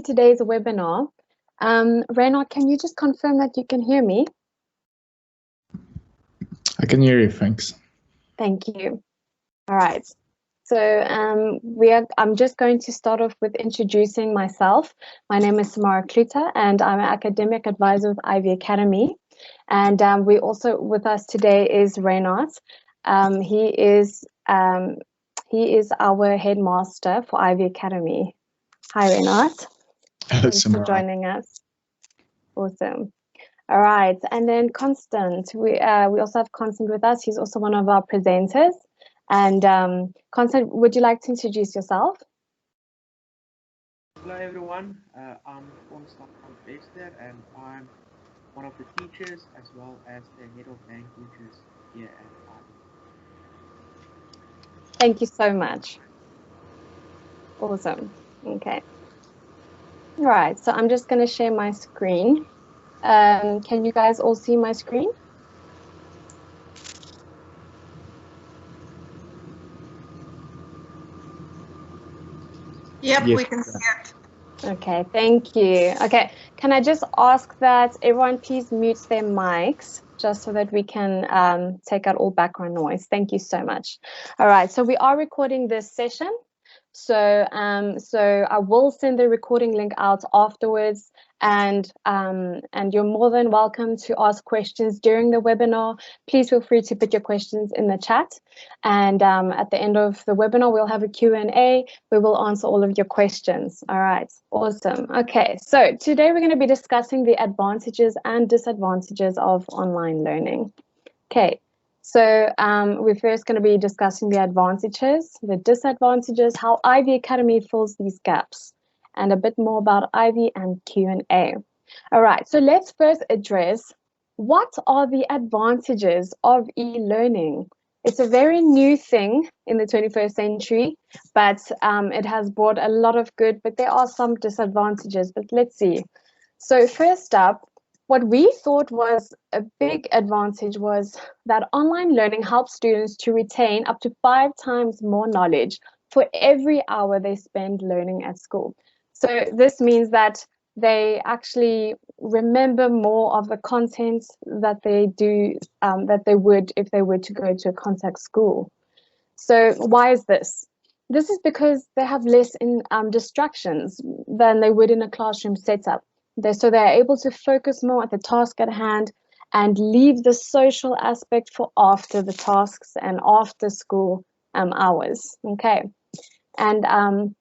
today's webinar. Reynard, can you just confirm that you can hear me? I can hear you, thanks. Thank you. All right. So I'm just going to start off with introducing myself. My name is Samara Kluter, and I'm an academic advisor with Ivy Academy. And we also with us today is Reynard. He is our headmaster for Ivy Academy. Hi, Reynard. Thanks for joining us. Awesome. All right, and then Constant. We also have Constant with us. He's also one of our presenters. And Constant, would you like to introduce yourself? Hello everyone, I'm Constant Bester and I'm one of the teachers as well as the head of languages here at Ivy. Thank you so much. Awesome. Okay. All right, so I'm just going to share my screen. Can you guys all see my screen? Yep, Yes. we can see it. Okay, thank you. Okay, can I just ask that everyone please mute their mics just so that we can take out all background noise. Thank you so much. All right, so we are recording this session. So I will send the recording link out afterwards, and you're more than welcome to ask questions during the webinar. Please feel free to put your questions in the chat, and at the end of the webinar we'll have a Q&A. We will answer all of your questions. All right, awesome. Okay, so today we're going to be discussing the advantages and disadvantages of online learning. Okay. So we're first going to be discussing the advantages, the disadvantages, how Ivy Academy fills these gaps, and a bit more about Ivy and Q&A. All right, so let's first address what are the advantages of e-learning. It's a very new thing in the 21st century, but it has brought a lot of good, but there are some disadvantages, but let's see. So first up, what we thought was a big advantage was that online learning helps students to retain up to 5 times more knowledge for every hour they spend learning at school. So this means that they actually remember more of the content that they do, that they would if they were to go to a contact school. So why is this? This is because they have less distractions than they would in a classroom setup. So they're able to focus more at the task at hand and leave the social aspect for after the tasks and after school hours. Okay, and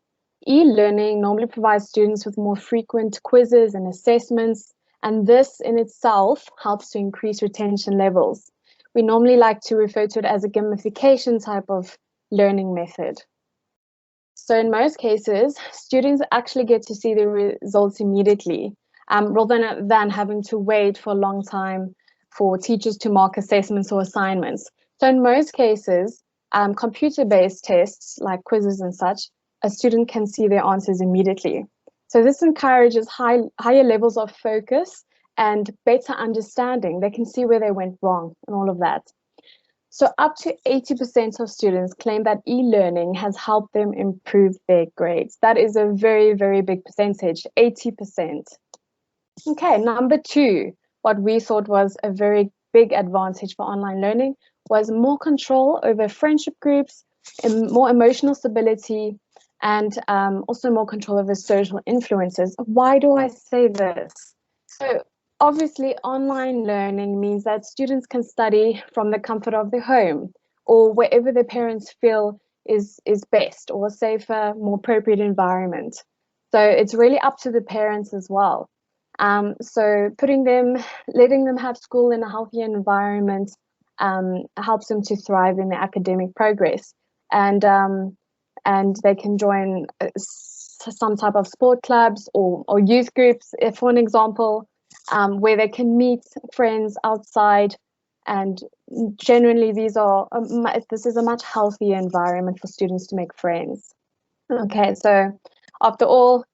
e-learning normally provides students with more frequent quizzes and assessments, and this in itself helps to increase retention levels. We normally like to refer to it as a gamification type of learning method. So in most cases, students actually get to see the results immediately, rather than having to wait for a long time for teachers to mark assessments or assignments. So in most cases, computer-based tests like quizzes and such, a student can see their answers immediately. So this encourages higher levels of focus and better understanding. They can see where they went wrong and all of that. So up to 80% of students claim that e-learning has helped them improve their grades. That is a very, very big percentage, 80%. Okay, number 2, what we thought was a very big advantage for online learning was more control over friendship groups, and more emotional stability, and also more control over social influences. Why do I say this? So obviously, online learning means that students can study from the comfort of their home or wherever their parents feel is best, or a safer, more appropriate environment. So it's really up to the parents as well. So letting them have school in a healthier environment helps them to thrive in their academic progress, and they can join some type of sport clubs or youth groups, for an example, where they can meet friends outside, and generally this is a much healthier environment for students to make friends. Okay, so after all,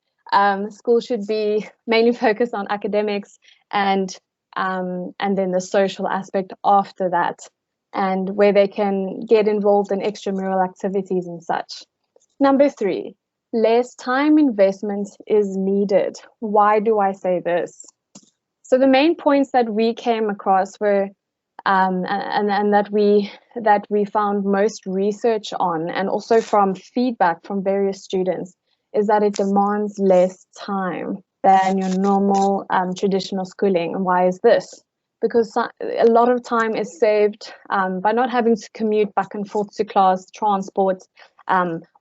school should be mainly focused on academics and then the social aspect after that, and where they can get involved in extramural activities and such. Number 3, less time investment is needed. Why do I say this? So the main points that we came across were and that we found most research on, and also from feedback from various students, is that it demands less time than your normal traditional schooling. And why is this? Because a lot of time is saved by not having to commute back and forth to class, transport,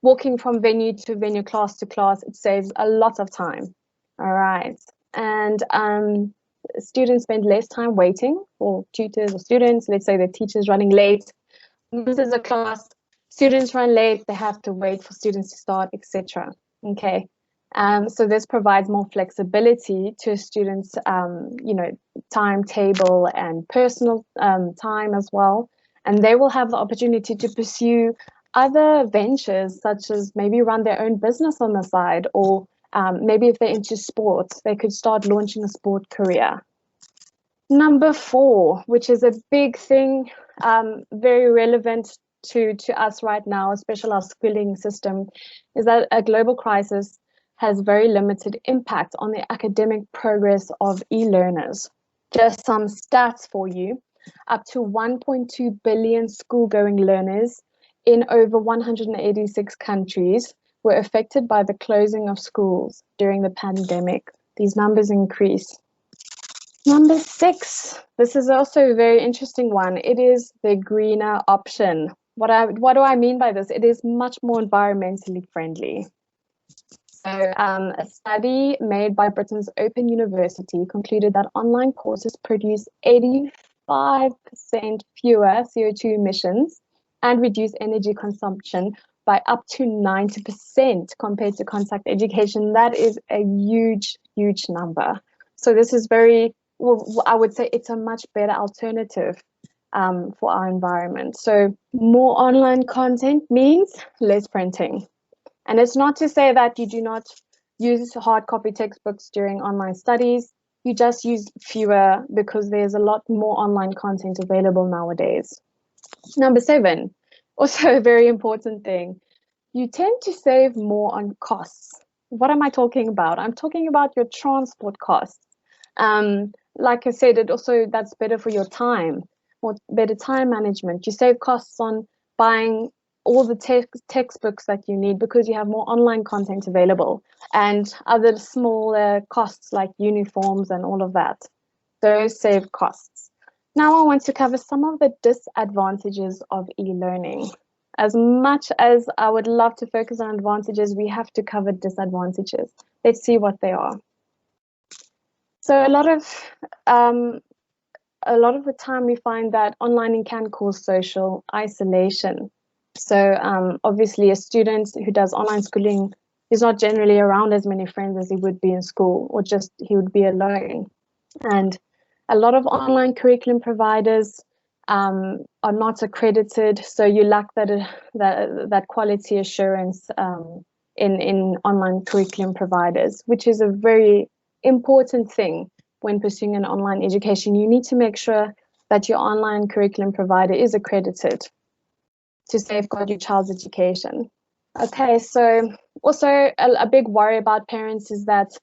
walking from venue to venue, class to class. It saves a lot of time. All right. And students spend less time waiting for tutors or students. Let's say the teacher's running late, misses a class, students run late, they have to wait for students to start, etc. Okay. So this provides more flexibility to students, timetable and personal time as well. And they will have the opportunity to pursue other ventures, such as maybe run their own business on the side, or maybe if they're into sports, they could start launching a sport career. Number 4, which is a big thing, very relevant to us right now, especially our schooling system, is that a global crisis has very limited impact on the academic progress of e-learners. Just some stats for you. Up to 1.2 billion school-going learners in over 186 countries were affected by the closing of schools during the pandemic. These numbers increase. Number 6, this is also a very interesting one. It is the greener option. What do I mean by this? It is much more environmentally friendly. So a study made by Britain's Open University concluded that online courses produce 85% fewer CO2 emissions and reduce energy consumption by up to 90% compared to contact education. That is a huge, huge number. So this is very, well, I would say it's a much better alternative for our environment. So more online content means less printing. And it's not to say that you do not use hard copy textbooks during online studies. You just use fewer because there's a lot more online content available nowadays. Number 7, also a very important thing. You tend to save more on costs. What am I talking about? I'm talking about your transport costs. Like I said, that's better for your time, or better time management. You save costs on buying all the textbooks that you need because you have more online content available, and other smaller costs like uniforms and all of that. Those save costs. Now I want to cover some of the disadvantages of e-learning. As much as I would love to focus on advantages, we have to cover disadvantages. Let's see what they are. So a lot of the time we find that online can cause social isolation. So obviously a student who does online schooling is not generally around as many friends as he would be in school, or just he would be alone. And a lot of online curriculum providers are not accredited, so you lack that quality assurance in online curriculum providers, which is a very important thing when pursuing an online education. You need to make sure that your online curriculum provider is accredited to safeguard your child's education. Okay, so also a big worry about parents is that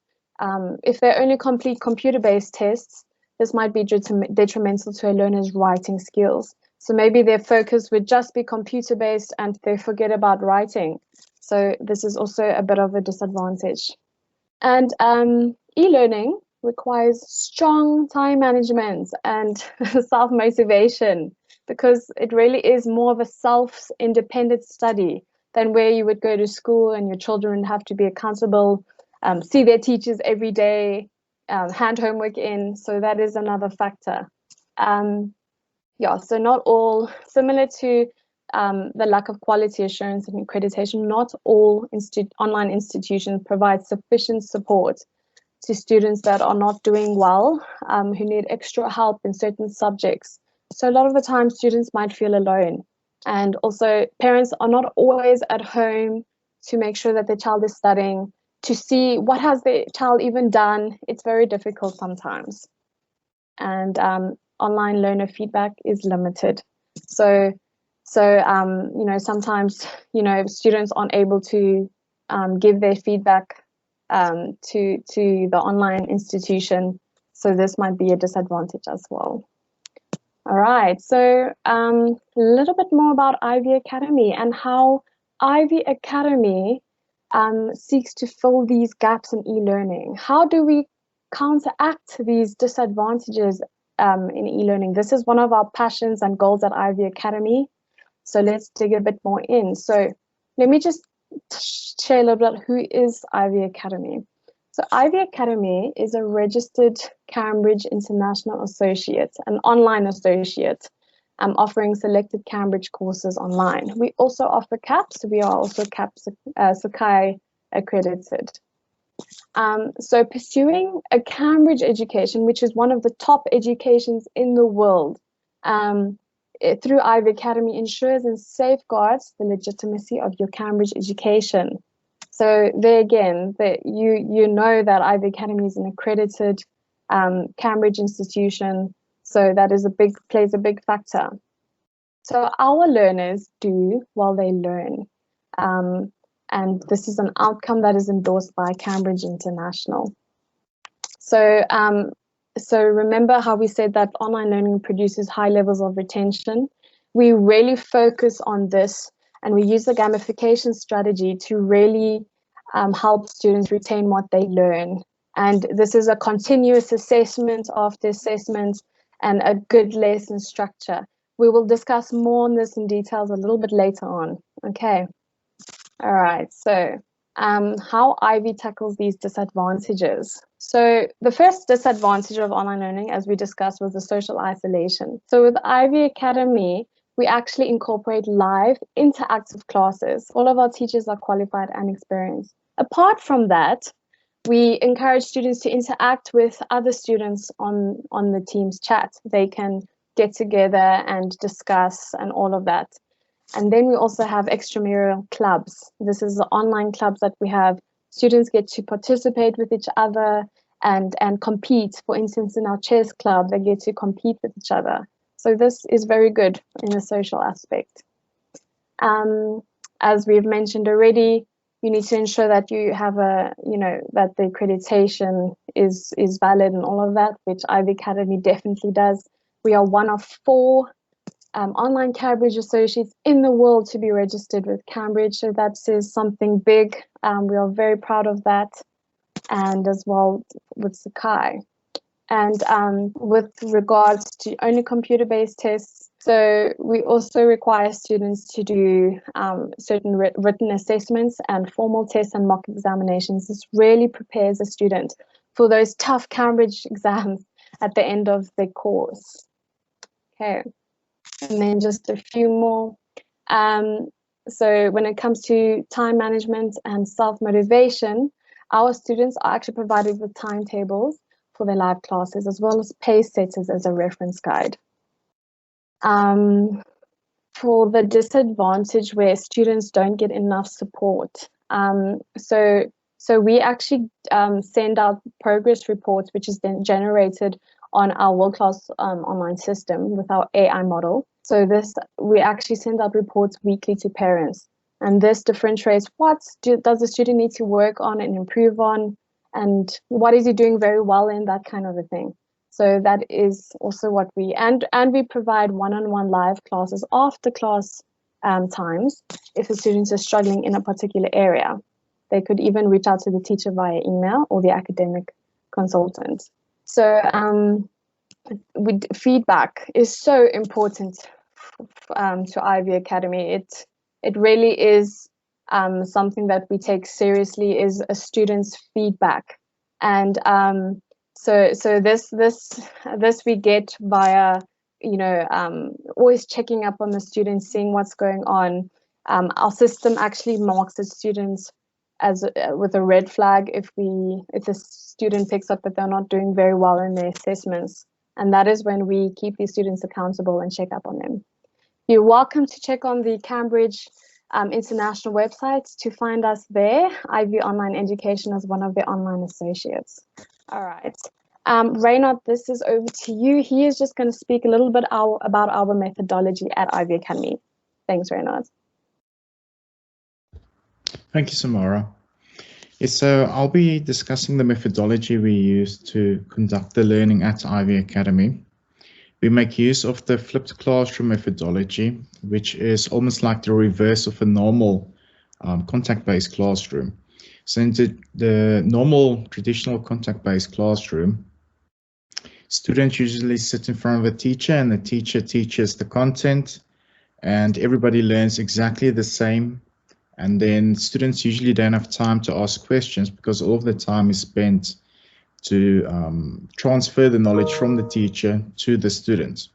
if they only complete computer-based tests, this might be detrimental to a learner's writing skills. So maybe their focus would just be computer-based and they forget about writing. So this is also a bit of a disadvantage. And e-learning requires strong time management and self-motivation, because it really is more of a self-independent study than where you would go to school and your children have to be accountable, see their teachers every day, hand homework in. So that is another factor. So not all, similar to the lack of quality assurance and accreditation, not all online institutions provide sufficient support to students that are not doing well, who need extra help in certain subjects. So a lot of the time students might feel alone, and also parents are not always at home to make sure that their child is studying, to see what has the child even done. It's very difficult sometimes, and online learner feedback is limited. So sometimes, students aren't able to give their feedback to the online institution. So this might be a disadvantage as well. All right, so a little bit more about Ivy Academy and how Ivy Academy seeks to fill these gaps in e-learning. How do we counteract these disadvantages in e-learning? This is one of our passions and goals at Ivy Academy. So let's dig a bit more in. So let me just share a little bit who is Ivy Academy. So Ivy Academy is a registered Cambridge International Associate, an online associate, offering selected Cambridge courses online. We also offer CAPS. We are also CAPS Sakai accredited. So pursuing a Cambridge education, which is one of the top educations in the world, through Ivy Academy ensures and safeguards the legitimacy of your Cambridge education. So there again, you know that Ivy Academy is an accredited Cambridge institution, so that is plays a big factor. So our learners do while they learn, and this is an outcome that is endorsed by Cambridge International. So so remember how we said that online learning produces high levels of retention. We really focus on this, and we use the gamification strategy to really help students retain what they learn. And this is a continuous assessment after assessment and a good lesson structure. We will discuss more on this in details a little bit later on. Okay. All right. So how Ivy tackles these disadvantages. So the first disadvantage of online learning, as we discussed, was the social isolation. So with Ivy Academy, we actually incorporate live interactive classes. All of our teachers are qualified and experienced. Apart from that, we encourage students to interact with other students on the Teams chat. They can get together and discuss and all of that. And then we also have extramural clubs. This is the online clubs that we have. Students get to participate with each other and compete. For instance, in our chess club, they get to compete with each other. So this is very good in the social aspect. As we've mentioned already, you need to ensure that you have that the accreditation is valid and all of that, which Ivy Academy definitely does. We are one of 4 online Cambridge associates in the world to be registered with Cambridge, so that is something big. We are very proud of that, and as well with Sakai. And with regards to only computer-based tests, so we also require students to do certain written assessments and formal tests and mock examinations. This really prepares a student for those tough Cambridge exams at the end of the course. Okay. And then just a few more. So when it comes to time management and self-motivation, our students are actually provided with timetables for their live classes, as well as pace setters as a reference guide. For the disadvantage where students don't get enough support, so we actually send out progress reports, which is then generated on our world-class online system with our AI model. So we actually send out reports weekly to parents, and this differentiates what does the student need to work on and improve on, and what is he doing very well in, that kind of a thing. So that is also what we, and we provide one-on-one live classes after class times if the students are struggling in a particular area. They could even reach out to the teacher via email or the academic consultant. So feedback is so important to Ivy Academy. It really is something that we take seriously, is a student's feedback. And so this we get via, always checking up on the students, seeing what's going on. Our system actually marks the students as with a red flag if the student picks up that they're not doing very well in their assessments, and that is when we keep these students accountable and check up on them. You're welcome to check on the Cambridge International website to find us there. Ivy Online Education as one of the online associates. All right, Reynard, this is over to you. He is just going to speak a little bit about our methodology at Ivy Academy. Thanks, Reynard. Thank you, Samara. Yes, so I'll be discussing the methodology we use to conduct the learning at Ivy Academy. We make use of the flipped classroom methodology, which is almost like the reverse of a normal contact-based classroom. So in the normal traditional contact-based classroom, students usually sit in front of a teacher and the teacher teaches the content and everybody learns exactly the same. And then students usually don't have time to ask questions because all of the time is spent to transfer the knowledge from the teacher to the students.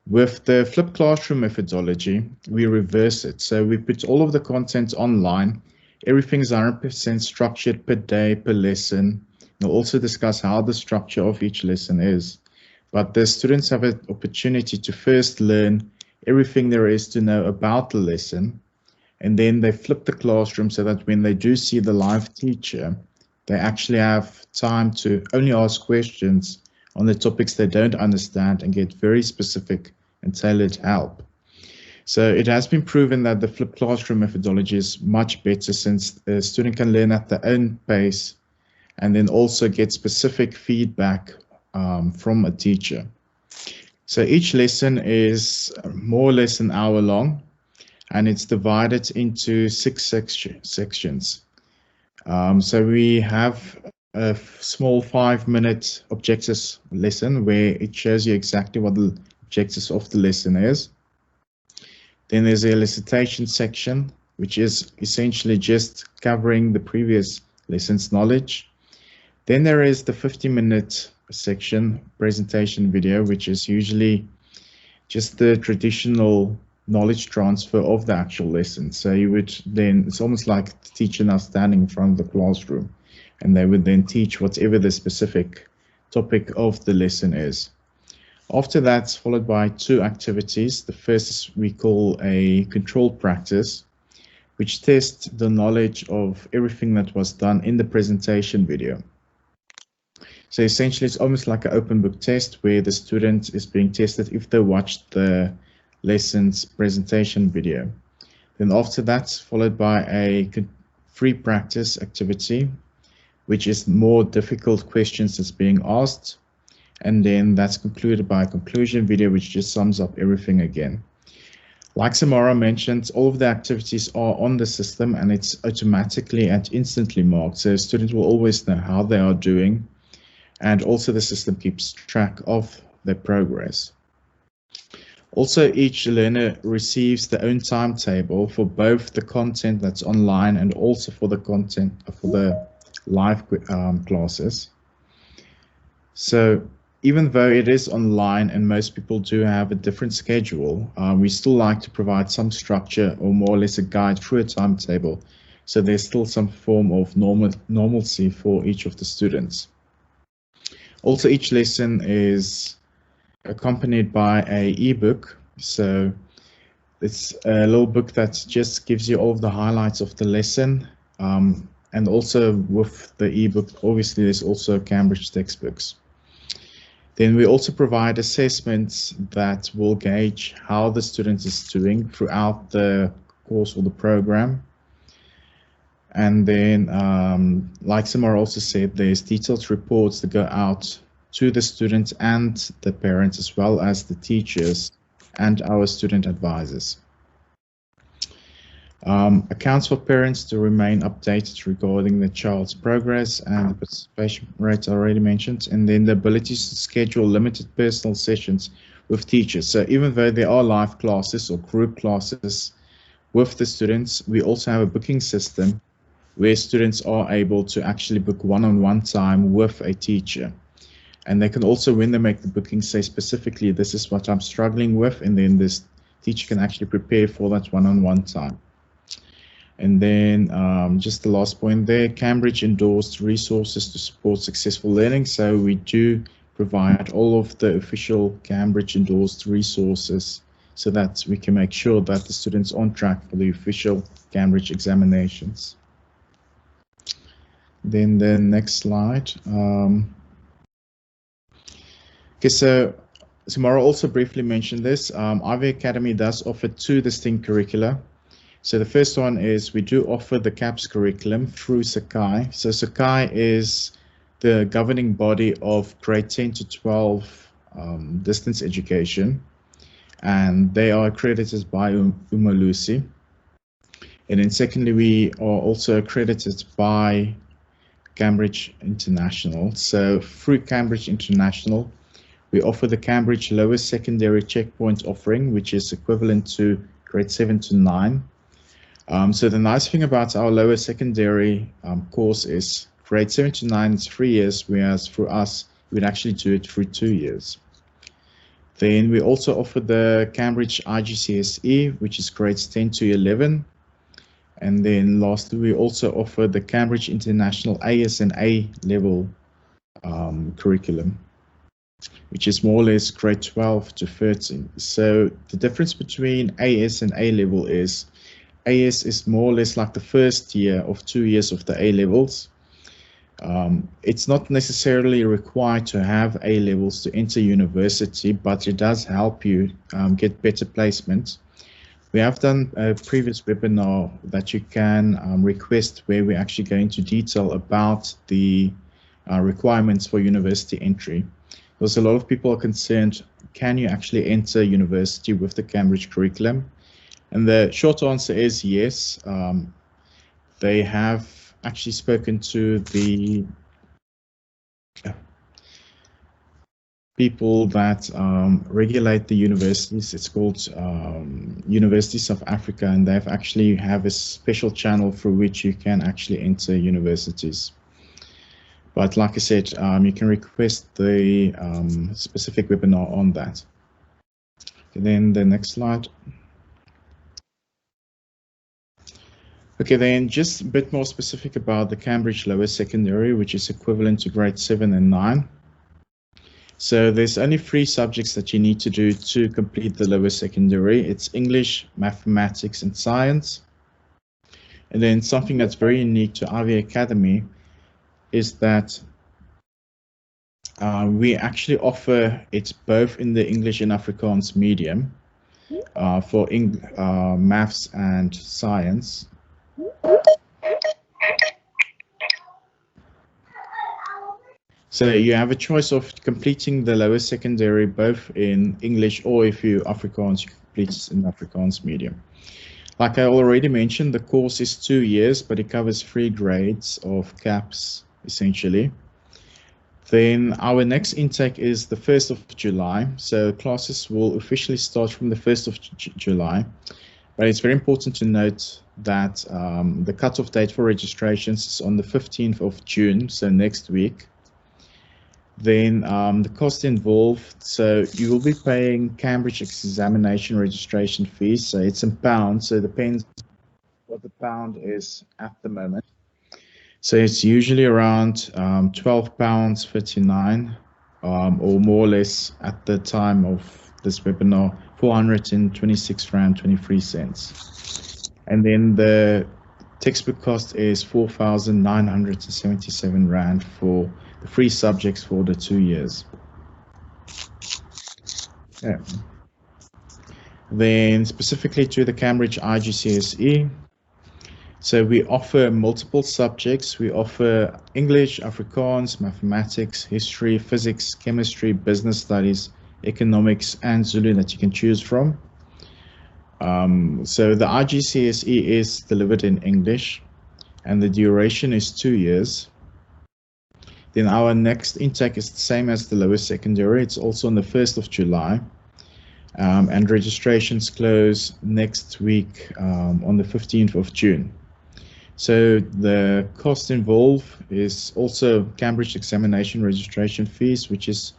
With the flipped classroom methodology, we reverse it. So we put all of the content online. Everything is 100% structured per day, per lesson. We'll also discuss how the structure of each lesson is. But the students have an opportunity to first learn everything there is to know about the lesson. And then they flip the classroom so that when they do see the live teacher, they actually have time to only ask questions on the topics they don't understand and get very specific and tailored help. So it has been proven that the flipped classroom methodology is much better since a student can learn at their own pace and then also get specific feedback from a teacher. So each lesson is more or less an hour long, and it's divided into 6 sections. So we have a small 5-minute objectives lesson where it shows you exactly what the objectives of the lesson is. Then there's a elicitation section, which is essentially just covering the previous lesson's knowledge. Then there is the 50-minute section, presentation video, which is usually just the traditional knowledge transfer of the actual lesson. So you would then, it's almost like the teacher now standing in front of the classroom, and they would then teach whatever the specific topic of the lesson is. After that's followed by 2 activities. The first is we call a control practice, which tests the knowledge of everything that was done in the presentation video. So essentially it's almost like an open book test where the student is being tested if they watched the lesson's presentation video. Then after that, followed by a free practice activity, which is more difficult questions that's being asked. And then that's concluded by a conclusion video, which just sums up everything again. Like Samara mentioned, all of the activities are on the system and it's automatically and instantly marked. So students will always know how they are doing. And also the system keeps track of their progress. Also, each learner receives their own timetable for both the content that's online and also for the content for the live classes. So even though it is online and most people do have a different schedule, we still like to provide some structure or more or less a guide through a timetable. So there's still some form of normalcy for each of the students. Also, each lesson is accompanied by an ebook. So it's a little book that just gives you all of the highlights of the lesson. And also with the ebook, obviously, there's also Cambridge textbooks. Then we also provide assessments that will gauge how the student is doing throughout the course or the program. And then, like Samara also said, there's detailed reports that go out to the students and the parents, as well as the teachers and our student advisors. Accounts for parents to remain updated regarding the child's progress and the participation rates already mentioned, and then the ability to schedule limited personal sessions with teachers. So even though there are live classes or group classes with the students, we also have a booking system where students are able to actually book one-on-one time with a teacher. And they can also, when they make the booking, say specifically, this is what I'm struggling with, and then this teacher can actually prepare for that one-on-one time. And then just the last point there, Cambridge endorsed resources to support successful learning. So we do provide all of the official Cambridge endorsed resources so that we can make sure that the students are on track for the official Cambridge examinations. Then the next slide. Okay, so Samara also briefly mentioned this. Ivy Academy does offer 2 distinct curricula. So the first one is we do offer the CAPS curriculum through Sakai. So Sakai is the governing body of grade 10 to 12 distance education, and they are accredited by Umalusi. And then secondly, we are also accredited by Cambridge International. So through Cambridge International, we offer the Cambridge Lower Secondary Checkpoint offering, which is equivalent to grade 7 to 9. So the nice thing about our lower secondary course is grade 7 to 9 is 3 years, whereas for us, we'd actually do it through 2 years. Then we also offer the Cambridge IGCSE, which is grades 10 to 11. And then lastly, we also offer the Cambridge International AS and A level curriculum, which is more or less grade 12 to 13. So the difference between AS and A level is AS is more or less like the first year of 2 years of the A levels. It's not necessarily required to have A levels to enter university, but it does help you get better placement. We have done a previous webinar that you can request where we actually go into detail about the requirements for university entry. Because a lot of people are concerned, can you actually enter university with the Cambridge curriculum? And the short answer is yes. They have actually spoken to the people that regulate the universities. It's called University South Africa, and they actually have a special channel through which you can actually enter universities. But like I said, you can request the specific webinar on that. Okay, then the next slide. Okay, then just a bit more specific about the Cambridge Lower Secondary, which is equivalent to grade 7 and 9. So there's only 3 subjects that you need to do to complete the lower secondary. It's English, mathematics, and science. And then something that's very unique to Ivy Academy is that we actually offer it both in the English and Afrikaans medium for maths and science. So you have a choice of completing the lower secondary both in English, or if you Afrikaans, you complete it in Afrikaans medium. Like I already mentioned, the course is 2 years, but it covers 3 grades of CAPS essentially. Then our next intake is the 1st of July. So classes will officially start from the 1st of July. But it's very important to note that the cutoff date for registrations is on the 15th of June, so next week. Then the cost involved, so you will be paying Cambridge examination registration fees, so it's in pounds, so it depends what the pound is at the moment. So it's usually around £12.59 or more or less at the time of this webinar, £426.23. And then the textbook cost is £4,977 for the 3 subjects for the 2 years. Yeah. Then specifically to the Cambridge IGCSE, so we offer multiple subjects. We offer English, Afrikaans, mathematics, history, physics, chemistry, business studies, economics, and Zulu that you can choose from. So the IGCSE is delivered in English, and the duration is 2 years. Then our next intake is the same as the lower secondary. It's also on the 1st of July. And registrations close next week on the 15th of June. So the cost involved is also Cambridge examination registration fees, which is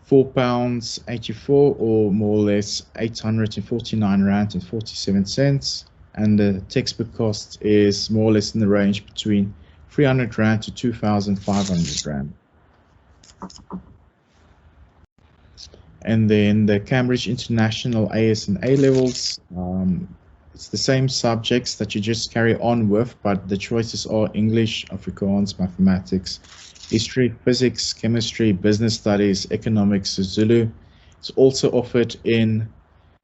£4.84 or more or less R849.47. And the textbook cost is more or less in the range between R300 to R2,500. And then the Cambridge International AS and A levels, it's the same subjects that you just carry on with, but the choices are English, Afrikaans, mathematics, history, physics, chemistry, business studies, economics, Zulu. It's also offered in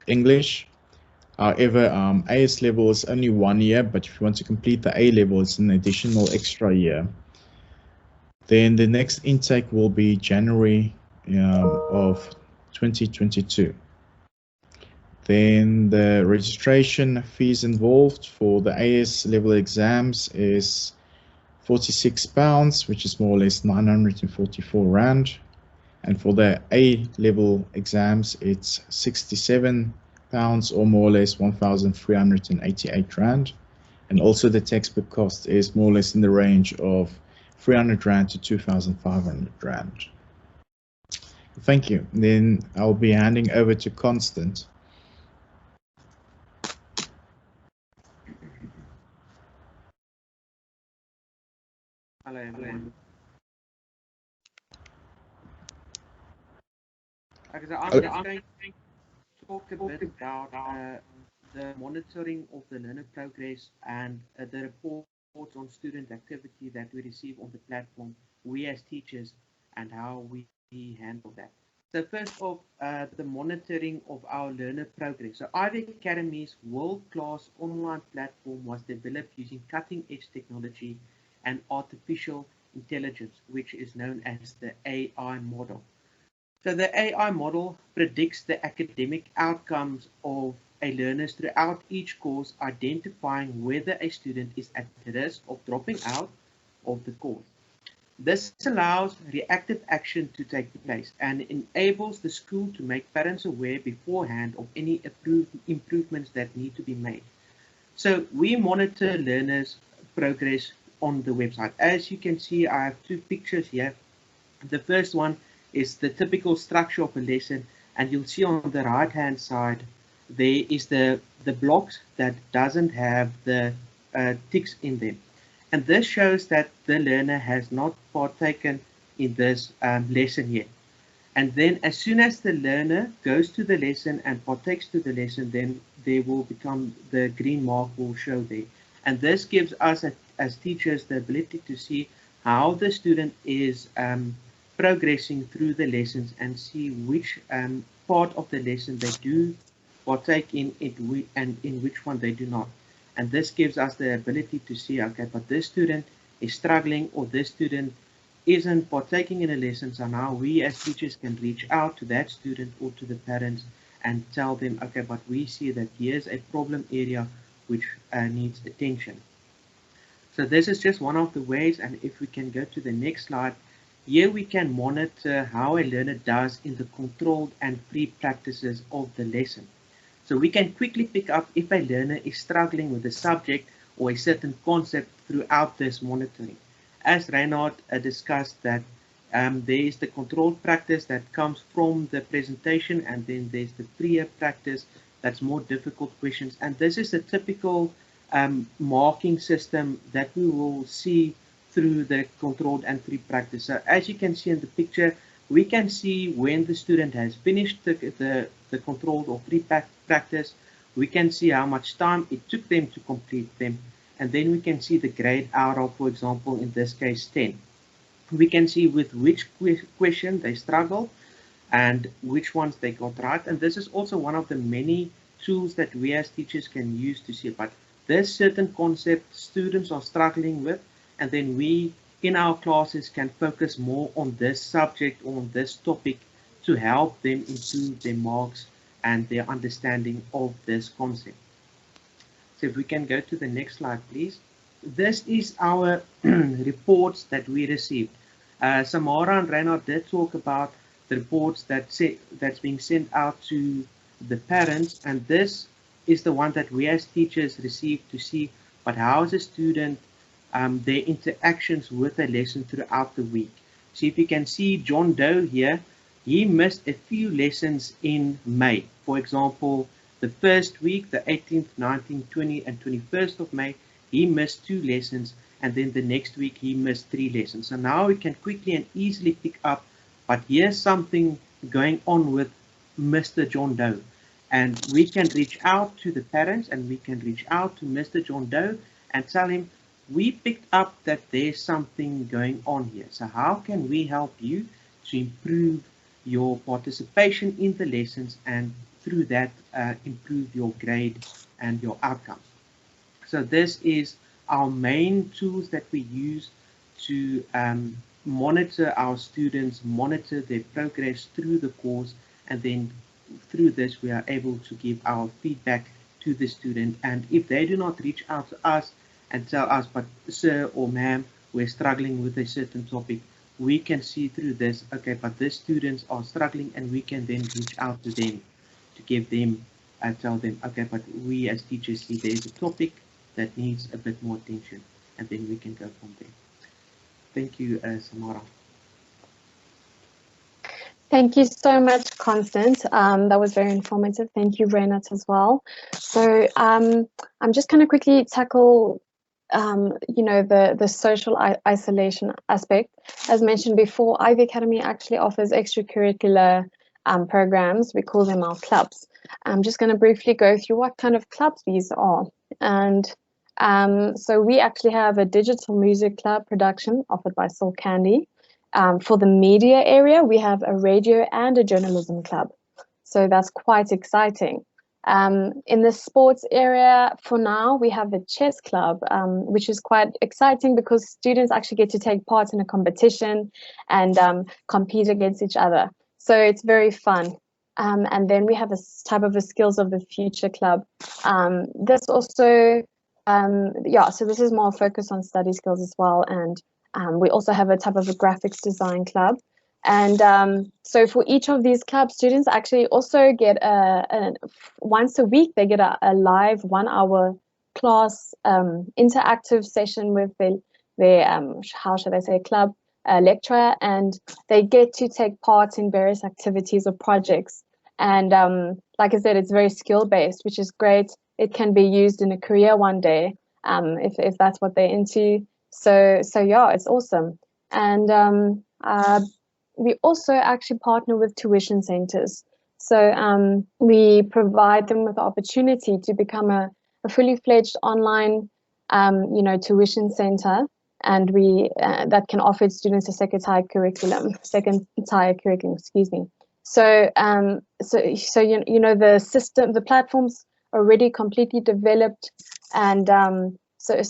English, However, AS level is only 1 year, but if you want to complete the A level, it's an additional extra year. Then the next intake will be January of 2022. Then the registration fees involved for the AS level exams is £46, which is more or less 944 Rand. And for the A level exams, it's £67 or more or less 1,388 Rand. And also the textbook cost is more or less in the range of 300 Rand to 2,500 Rand. Thank you. Then I'll be handing over to Constant. Hello everyone. Okay, so I'm just going to talk a bit about the monitoring of the learner progress and the reports on student activity that we receive on the platform, we as teachers, and how we handle that. So first off, the monitoring of our learner progress. So Ivy Academy's world-class online platform was developed using cutting-edge technology and artificial intelligence, which is known as the AI model. So the AI model predicts the academic outcomes of a learner throughout each course, identifying whether a student is at risk of dropping out of the course. This allows reactive action to take place and enables the school to make parents aware beforehand of any improvements that need to be made. So we monitor learners' progress on the website. As you can see, I have two pictures here. The first one is the typical structure of a lesson, and you'll see on the right hand side there is the blocks that doesn't have the ticks in them, and this shows that the learner has not partaken in this lesson yet. And then as soon as the learner goes to the lesson and partakes to the lesson, then there will become the green mark will show there, and this gives us as teachers the ability to see how the student is progressing through the lessons and see which part of the lesson they do partake in it and in which one they do not. And this gives us the ability to see, okay, but this student is struggling or this student isn't partaking in a lesson. So now we as teachers can reach out to that student or to the parents and tell them, okay, but we see that here's a problem area which needs attention. So this is just one of the ways, and if we can go to the next slide, here we can monitor how a learner does in the controlled and free practices of the lesson. So we can quickly pick up if a learner is struggling with a subject or a certain concept throughout this monitoring. As Reinhard discussed, that there is the controlled practice that comes from the presentation, and then there's the freer practice that's more difficult questions. And this is a typical marking system that we will see through the controlled and free practice. So as you can see in the picture, we can see when the student has finished the controlled or free practice. We can see how much time it took them to complete them. And then we can see the grade out of, for example, in this case, 10. We can see with which question they struggled and which ones they got right. And this is also one of the many tools that we as teachers can use to see, but there's certain concept students are struggling with, and then we in our classes can focus more on this subject or on this topic to help them improve their marks and their understanding of this concept. So if we can go to the next slide, please. This is our reports that we received. Samara and Reinhard did talk about the reports that's being sent out to the parents, and this is the one that we as teachers receive to see, but how is a student their interactions with a lesson throughout the week. So if you can see John Doe here, he missed a few lessons in May. For example, the first week, the 18th, 19th, 20th, and 21st of May, he missed 2 lessons, and then the next week he missed 3 lessons. So now we can quickly and easily pick up, but here's something going on with Mr. John Doe. And we can reach out to the parents and we can reach out to Mr. John Doe and tell him, we picked up that there's something going on here. So how can we help you to improve your participation in the lessons and through that improve your grade and your outcomes. So this is our main tools that we use to monitor our students, monitor their progress through the course, and then through this we are able to give our feedback to the student. And if they do not reach out to us and tell us, but sir or ma'am, we're struggling with a certain topic, we can see through this, okay, but the students are struggling, and we can then reach out to them to give them and tell them, okay, but we as teachers see there's a topic that needs a bit more attention, and then we can go from there. Thank you, Samara. Thank you so much, Constant. That was very informative. Thank you, Reynat, as well. So I'm just going to quickly tackle, the social isolation aspect. As mentioned before, Ivy Academy actually offers extracurricular programs. We call them our clubs. I'm just going to briefly go through what kind of clubs these are. And so we actually have a digital music club production offered by Soul Candy. For the media area, we have a radio and a journalism club. So that's quite exciting. In the sports area, for now, we have a chess club, which is quite exciting because students actually get to take part in a competition and compete against each other. So it's very fun. And then we have a type of a skills of the future club. This also, so this is more focused on study skills as well. And we also have a type of a graphics design club. And so for each of these clubs, students actually also get once a week, they get a live 1 hour class interactive session with their how should I say, club lecturer, and they get to take part in various activities or projects. And like I said, it's very skill based, which is great. It can be used in a career one day if that's what they're into. So yeah, it's awesome. And we also actually partner with tuition centers. So we provide them with the opportunity to become a fully fledged online, tuition center, and we that can offer students a second tier curriculum. Excuse me. So the system, the platform's already completely developed, and So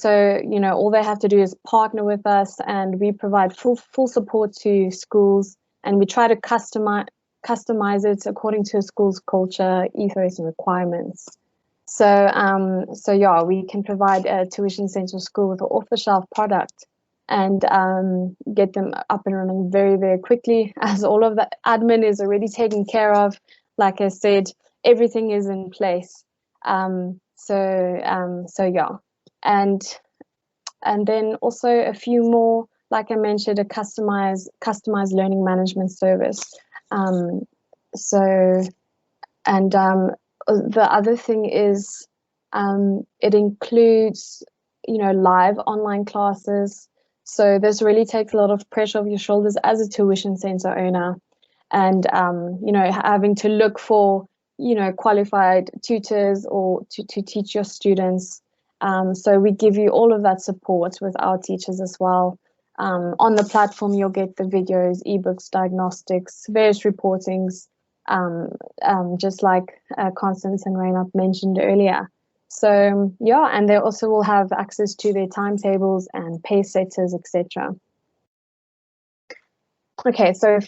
all they have to do is partner with us, and we provide full support to schools, and we try to customize it according to a school's culture, ethos, and requirements. So yeah, we can provide a tuition center school with an off-the-shelf product and get them up and running very, very quickly, as all of the admin is already taken care of. Like I said, everything is in place. So yeah. And then also a few more, like I mentioned, a customized learning management service. The other thing is it includes, live online classes. So this really takes a lot of pressure off your shoulders as a tuition center owner, and having to look for qualified tutors or to teach your students. So we give you all of that support with our teachers as well. On the platform, you'll get the videos, ebooks, diagnostics, various reportings, just like Constance and Reynat mentioned earlier. So yeah, and they also will have access to their timetables and pace setters, etc. Okay, so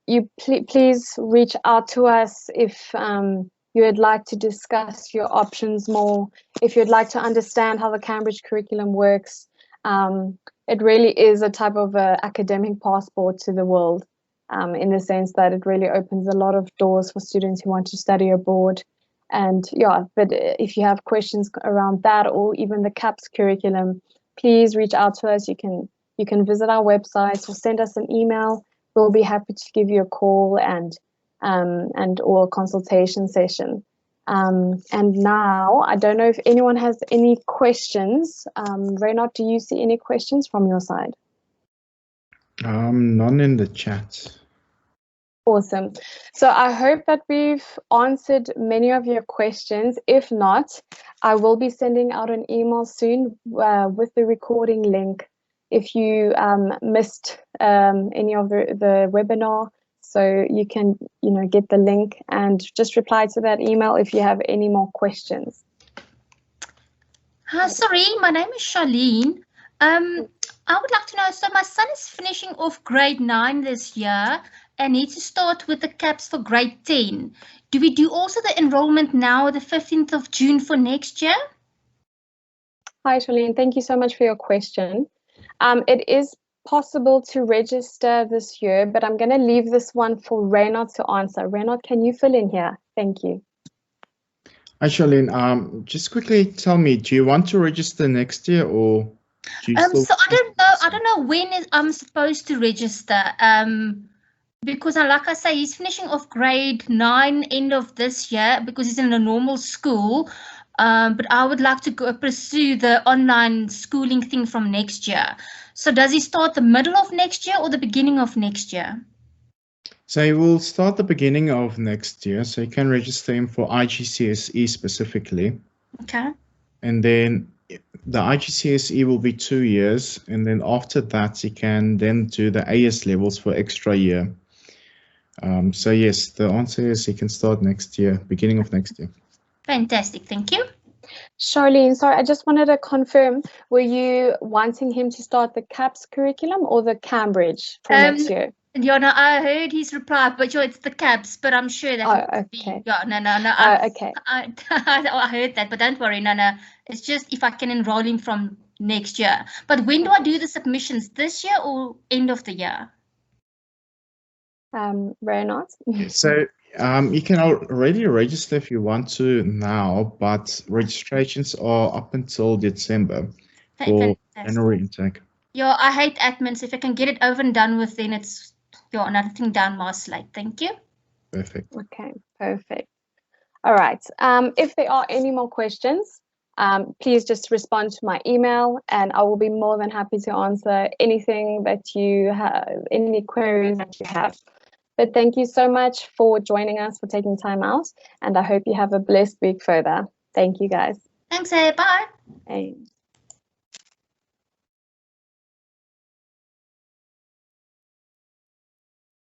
you please reach out to us if you would like to discuss your options more, if you'd like to understand how the Cambridge curriculum works. It really is a type of academic passport to the world, in the sense that it really opens a lot of doors for students who want to study abroad. And yeah, but if you have questions around that, or even the CAPS curriculum, please reach out to us. You can visit our website or send us an email. We'll be happy to give you a call and or a consultation session. And now, I don't know if anyone has any questions. Reynat, do you see any questions from your side? None in the chat. Awesome. So I hope that we've answered many of your questions. If not, I will be sending out an email soon with the recording link if you missed any of the webinar. So you can, get the link and just reply to that email if you have any more questions. Sorry, my name is Charlene. I would like to know, so my son is finishing off grade 9 this year and needs to start with the CAPS for grade 10. Do we do also the enrollment now, the 15th of June for next year? Hi, Charlene. Thank you so much for your question. It is possible to register this year, but I'm going to leave this one for Reynard to answer. Reynard, can you fill in here? Thank you. Hi, Charlene. Just quickly tell me, do you want to register next year or do you still... So I don't know when I'm supposed to register. Because like I say, he's finishing off grade 9 end of this year because he's in a normal school. But I would like to pursue the online schooling thing from next year. So does he start the middle of next year or the beginning of next year? So he will start the beginning of next year. So you can register him for IGCSE specifically. Okay. And then the IGCSE will be 2 years. And then after that, he can then do the AS levels for extra year. So yes, the answer is he can start next year, beginning of next year. Fantastic, thank you. Charlene, sorry, I just wanted to confirm, were you wanting him to start the CAPS curriculum or the Cambridge for next year? Yeah, no, I heard his reply, but it's the CAPS, but I'm sure that okay. Okay. I heard that, but don't worry, no. It's just if I can enroll him from next year. But when do I do the submissions? This year or end of the year? Reynard? So you can already register if you want to now, but registrations are up until December for January intake. Yeah, I hate admins. If I can get it over and done with, then it's another thing down my slate. Thank you. Perfect. Okay, perfect. All right. If there are any more questions, please just respond to my email and I will be more than happy to answer anything that you have, any queries that you have. But thank you so much for joining us, for taking time out, and I hope you have a blessed week further. Thank you, guys. Thanks, bye. Thanks.